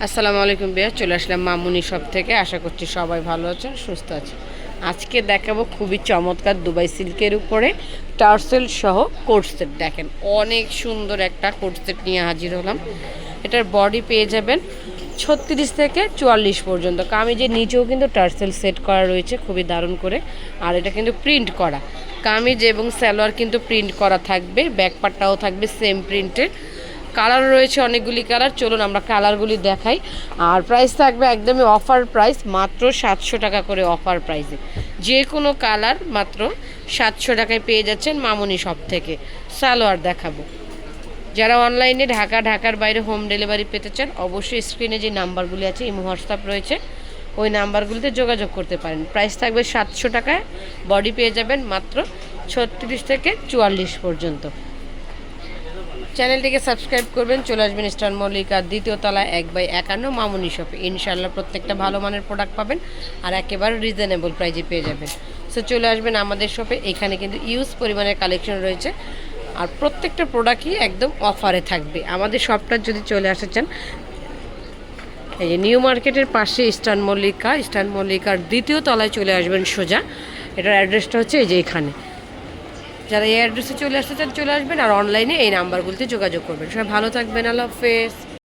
আসসালামু আলাইকুম বিয়া, চলে আসলাম মামুনি শপ থেকে। আশা করছি সবাই ভালো আছেন, সুস্থ আছেন। আজকে দেখাবো খুবই চমৎকার দুবাই সিল্কের উপরে টার্সেল সহ কোট সেট। দেখেন অনেক সুন্দর একটা কোট সেট নিয়ে হাজির হলাম। এটার বডি পেয়ে যাবেন 36 থেকে 44 পর্যন্ত। কামিজের নিচেও কিন্তু টার্সেল সেট করা রয়েছে খুবই দারুণ করে। আর এটা কিন্তু প্রিন্ট করা কামিজ এবং সালোয়ার কিন্তু প্রিন্ট করা থাকবে, ব্যাকপার্টটাও থাকবে সেম প্রিন্টের। কালার রয়েছে অনেকগুলি কালার, চলুন আমরা কালারগুলি দেখাই। আর প্রাইস থাকবে একদমই অফার প্রাইস, মাত্র 700 টাকা করে অফার প্রাইসে। যে কোনো কালার মাত্র 700 টাকায় পেয়ে যাচ্ছেন মামুনি শপ থেকে। সালোয়ার দেখাবো। যারা অনলাইনে ঢাকার বাইরে হোম ডেলিভারি পেতে চান, অবশ্যই স্ক্রিনে যে নাম্বারগুলি আছে, ইমো হোয়াটসঅ্যাপ রয়েছে, ওই নাম্বারগুলিতে যোগাযোগ করতে পারেন। প্রাইস থাকবে 700 টাকায়, বডি পেয়ে যাবেন মাত্র 36 থেকে 44 পর্যন্ত। চ্যানেলটিকে সাবস্ক্রাইব করবেন। চলে আসবেন স্টার মল্লিকার 2য় তলায় 1/51 মামুনি শপে। ইনশাআল্লাহ প্রত্যেকটা ভালো মানের প্রোডাক্ট পাবেন আর একেবারে রিজনেবল প্রাইজে পেয়ে যাবেন। সো চলে আসবেন আমাদের শপে। এখানে কিন্তু ইউজ পরিমাণের কালেকশন রয়েছে আর প্রত্যেকটা প্রোডাক্টই একদম অফারে থাকবে। আমাদের শপটা যদি চলে আসতে চান, এই যে নিউ মার্কেটের পাশে স্টার মল্লিকার 2য় তলায় চলে আসবেন সোজা। এটার অ্যাড্রেসটা হচ্ছে এই যে এখানে। যারা এই অ্যাড্রেসে চলে আসতে চান চলে আসবেন, আর অনলাইনে এই নাম্বারগুলিতে যোগাযোগ করবেন। সবাই ভালো থাকবেন, আল্লাহ হাফেজ।